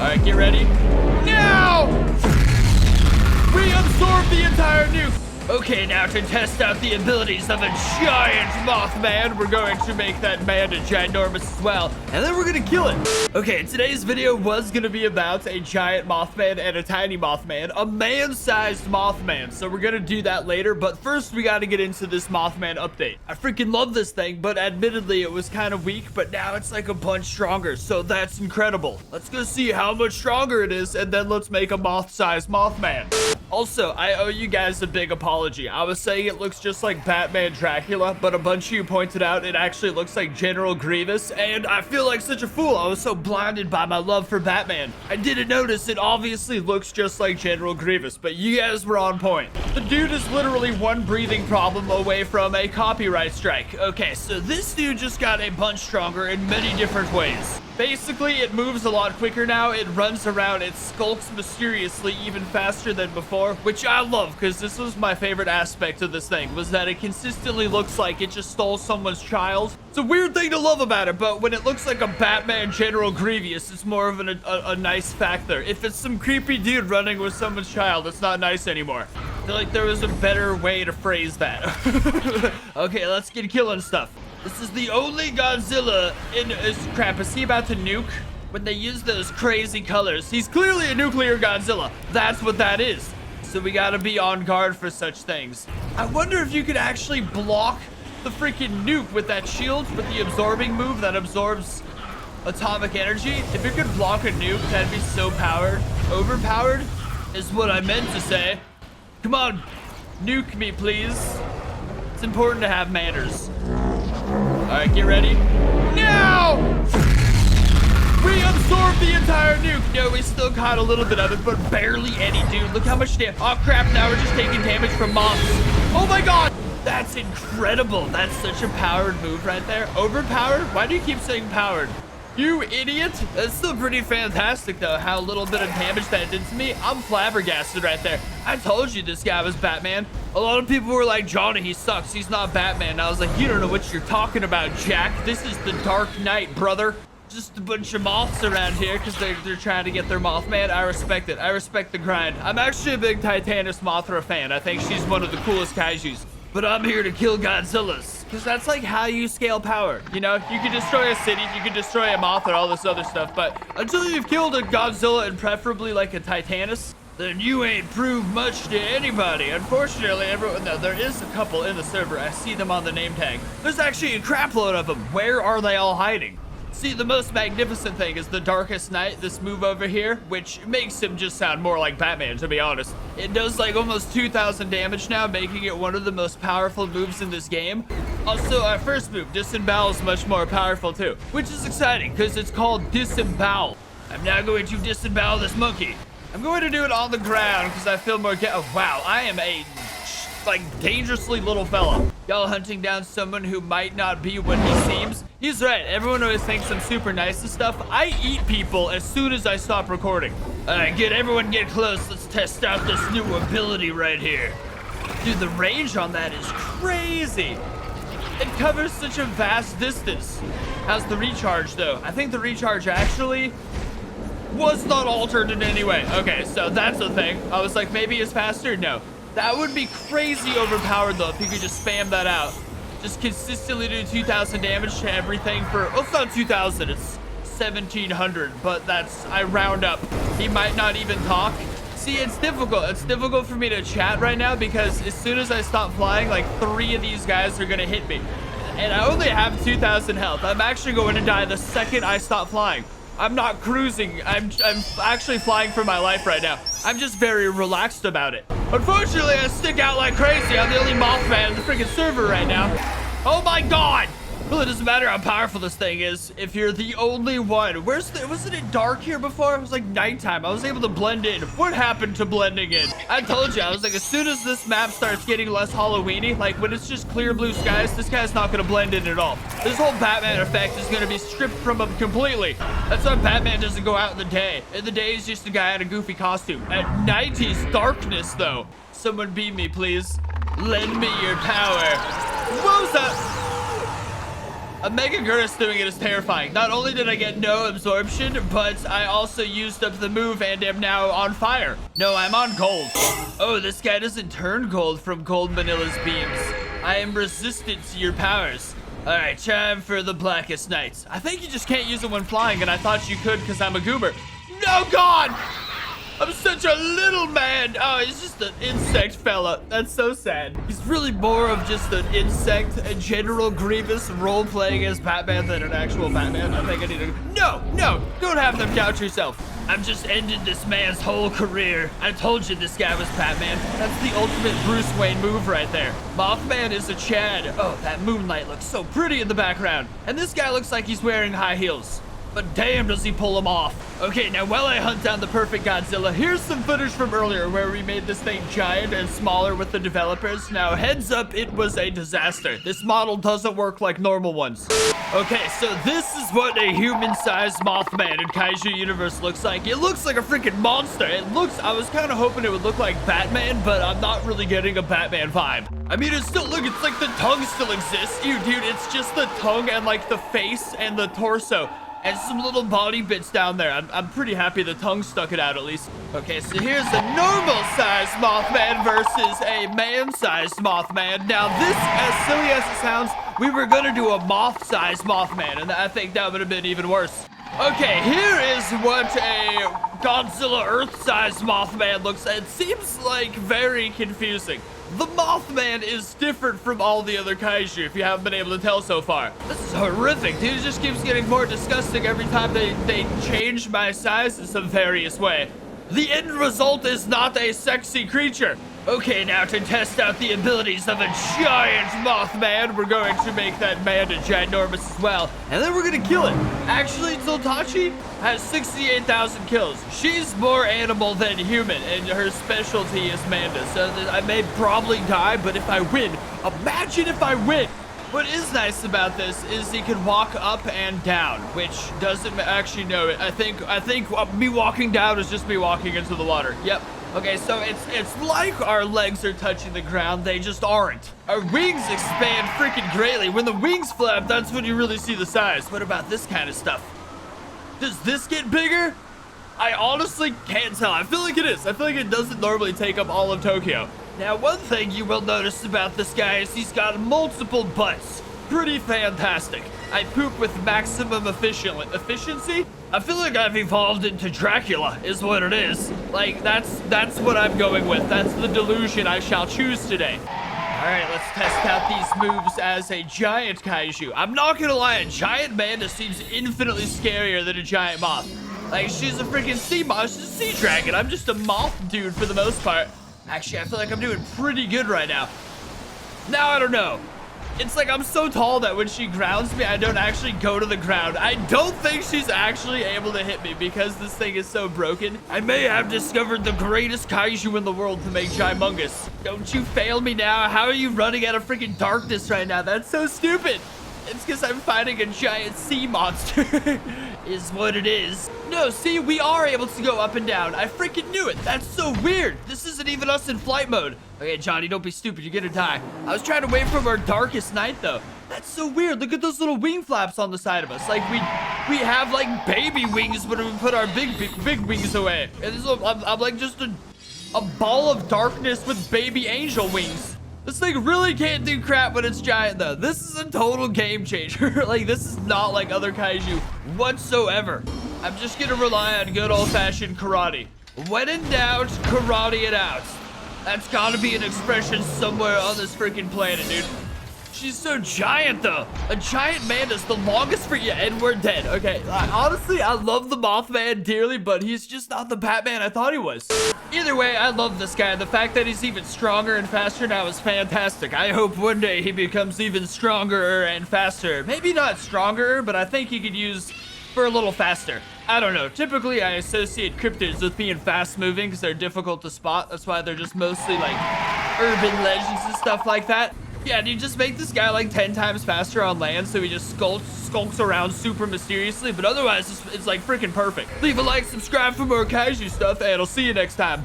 right, get ready. Now! We absorbed the entire nuke. Okay, now to test out the abilities of a giant Mothman, we're going to make that man a ginormous as well, and then we're gonna kill it. Okay, today's video was gonna be about a giant Mothman and a tiny Mothman, a man-sized Mothman, so we're gonna do that later, but first we gotta get into this Mothman update. I freaking love this thing, but admittedly it was kind of weak, but now it's like a bunch stronger, so that's incredible. Let's go see how much stronger it is, and then let's make a moth-sized Mothman. Also, I owe you guys a big apology. I was saying it looks just like Batman Dracula, but a bunch of you pointed out it actually looks like General Grievous, and I feel like such a fool. I was so blinded by my love for Batman. I didn't notice it obviously looks just like General Grievous, but you guys were on point. The dude is literally one breathing problem away from a copyright strike. Okay, so this dude just got a bunch stronger in many different ways. Basically, it moves a lot quicker now. It runs around. It skulks mysteriously even faster than before, which I love because this was my favorite aspect of this thing, was that it consistently looks like it just stole someone's child. It's a weird thing to love about it, but when it looks like a Batman General Grievous, it's more of a nice factor. If it's some creepy dude running with someone's child, it's not nice anymore. I feel like there was a better way to phrase that. Okay, let's get killing stuff. This is the only Godzilla in crap. Is he about to nuke? When they use those crazy colors, he's clearly a nuclear Godzilla. That's what that is. So we gotta be on guard for such things. I wonder if you could actually block the freaking nuke with that shield, with the absorbing move that absorbs atomic energy. If you could block a nuke, that'd be so powered. Overpowered is what I meant to say. Come on, nuke me, please. It's important to have manners. All right, get ready. Now! We absorbed the entire nuke. No, we still caught a little bit of it, but barely any, dude. Look how much damage. Oh, crap. Now we're just taking damage from moths. Oh, my God. That's incredible. That's such a powered move right there. Overpowered? Why do you keep saying powered? You idiot. That's still pretty fantastic, though, how little bit of damage that did to me. I'm flabbergasted right there. I told you this guy was Batman. A lot of people were like, Johnny, he sucks. He's not Batman. And I was like, you don't know what you're talking about, Jack. This is the Dark Knight, brother. Just a bunch of moths around here because they're trying to get their Mothman. I respect it. I respect the grind. I'm actually a big Titanus Mothra fan. I think she's one of the coolest kaijus. But I'm here to kill Godzillas, because that's like how you scale power. You know, you can destroy a city, you can destroy a moth and all this other stuff, but until you've killed a Godzilla and preferably like a Titanus, then you ain't proved much to anybody. Unfortunately, everyone, no, there is a couple in the server. I see them on the name tag. There's actually a crap load of them. Where are they all hiding? See, the most magnificent thing is the Darkest Night, this move over here, which makes him just sound more like Batman, to be honest. It does like almost 2,000 damage now, making it one of the most powerful moves in this game. Also, our first move, Disembowel, is much more powerful too, which is exciting because it's called Disembowel. I'm now going to disembowel this monkey. I'm going to do it on the ground because I feel more oh, wow, I am a like dangerously little fella. Y'all hunting down someone who might not be what he seems. He's right. Everyone always thinks I'm super nice and stuff. I eat people as soon as I stop recording. All right, everyone get close. Let's test out this new ability right here. Dude, the range on that is crazy. It covers such a vast distance. How's the recharge though? I think the recharge actually was not altered in any way. Okay, so that's the thing. I was like, maybe it's faster. No. That would be crazy overpowered though if you could just spam that out. Just consistently do 2,000 damage to everything for, oh, it's not 2,000, it's 1,700, but that's, I round up. He might not even talk. See, it's difficult. It's difficult for me to chat right now because as soon as I stop flying, like 3 of these guys are gonna hit me. And I only have 2,000 health. I'm actually going to die the second I stop flying. I'm not cruising. I'm actually flying for my life right now. I'm just very relaxed about it. Unfortunately, I stick out like crazy. I'm the only Mothman in the freaking server right now. Oh my God. Well, it doesn't matter how powerful this thing is if you're the only one. Wasn't it dark here before? It was like nighttime. I was able to blend in. What happened to blending in? I told you, I was like, as soon as this map starts getting less Halloween-y, like when it's just clear blue skies, this guy's not gonna blend in at all. This whole Batman effect is gonna be stripped from him completely. That's why Batman doesn't go out in the day. In the day, he's just a guy in a goofy costume. At night, he's darkness, though. Someone beam me, please. Lend me your power. What was that? A Mega Gurus doing it is terrifying. Not only did I get no absorption, but I also used up the move and am now on fire. No, I'm on gold. Oh, this guy doesn't turn gold from Gold Manila's beams. I am resistant to your powers. All right, time for the Blackest Night. I think you just can't use it when flying, and I thought you could because I'm a goober. No, God! I'm such a little man. Oh, he's just an insect fella. That's so sad. He's really more of just an insect, a General Grievous role-playing as Batman than an actual Batman. I think I need to... No, don't have them doubt yourself. I've just ended this man's whole career. I told you this guy was Batman. That's the ultimate Bruce Wayne move right there. Mothman is a Chad. Oh, that moonlight looks so pretty in the background. And this guy looks like he's wearing high heels. But damn, does he pull them off. Okay, now while I hunt down the perfect Godzilla, here's some footage from earlier where we made this thing giant and smaller with the developers. Now, heads up, it was a disaster. This model doesn't work like normal ones. Okay, so this is what a human-sized Mothman in Kaiju Universe looks like. It looks like a freaking monster. I was kind of hoping it would look like Batman, but I'm not really getting a Batman vibe. I mean, it's like the tongue still exists. Dude, it's just the tongue and like the face and the torso. And some little body bits down there. I'm pretty happy the tongue stuck it out at least. Okay, so here's a normal-sized Mothman versus a man-sized Mothman. Now, this, as silly as it sounds, we were gonna do a moth-sized Mothman, and I think that would have been even worse. Okay, here is what a Godzilla Earth-sized Mothman looks like. It seems like very confusing. The Mothman is different from all the other kaiju, if you haven't been able to tell so far. This is horrific, dude. It just keeps getting more disgusting every time they change my size in some various way. The end result is not a sexy creature. Okay, now to test out the abilities of a giant Mothman, we're going to make that man ginormous as well. And then we're gonna kill it. Actually, Zoltachi has 68,000 kills. She's more animal than human, and her specialty is Manda. So I may probably die, but if I win, imagine if I win. What is nice about this is he can walk up and down, which doesn't actually know it. I think me walking down is just me walking into the water. Yep. Okay, so it's like our legs are touching the ground, they just aren't. Our wings expand freaking greatly. When the wings flap, that's when you really see the size. What about this kind of stuff? Does this get bigger? I honestly can't tell. I feel like it is. I feel like it doesn't normally take up all of Tokyo. Now, one thing you will notice about this guy is he's got multiple butts. Pretty fantastic. I poop with maximum efficiency. I feel like I've evolved into Dracula, is what it is. Like, that's what I'm going with. That's the delusion I shall choose today. All right, let's test out these moves as a giant kaiju. I'm not gonna lie, a giant Manda seems infinitely scarier than a giant moth. Like, she's a freaking sea moth, she's a sea dragon. I'm just a moth dude for the most part. Actually, I feel like I'm doing pretty good right now. Now, I don't know. It's like I'm so tall that when she grounds me, I don't actually go to the ground. I don't think she's actually able to hit me because this thing is so broken. I may have discovered the greatest kaiju in the world to make Gymungous. Don't you fail me now. How are you running out of freaking darkness right now? That's so stupid. It's because I'm fighting a giant sea monster. Is what it is. No, see, we are able to go up and down. I freaking knew it. That's so weird. This isn't even us in flight mode. Okay, Johnny, don't be stupid. You're gonna die. I was trying to wait for our darkest night, though. That's so weird. Look at those little wing flaps on the side of us. Like, we have, like, baby wings when we put our big wings away. And this is, I'm like just a ball of darkness with baby angel wings. This thing really can't do crap when it's giant, though. This is a total game changer. Like, this is not like other kaiju whatsoever. I'm just gonna rely on good old-fashioned karate. When in doubt, karate it out. That's gotta be an expression somewhere on this freaking planet, dude. She's so giant, though. A giant Manda's the longest for you, and we're dead. Okay, honestly, I love the Mothman dearly, but he's just not the Batman I thought he was. Either way, I love this guy. The fact that he's even stronger and faster now is fantastic. I hope one day he becomes even stronger and faster. Maybe not stronger, but I think he could use for a little faster. I don't know. Typically, I associate cryptids with being fast-moving because they're difficult to spot. That's why they're just mostly, like, urban legends and stuff like that. Yeah, dude, just make this guy like 10 times faster on land so he just skulks around super mysteriously, but otherwise it's like freaking perfect. Leave a like, subscribe for more kaiju stuff, and I'll see you next time.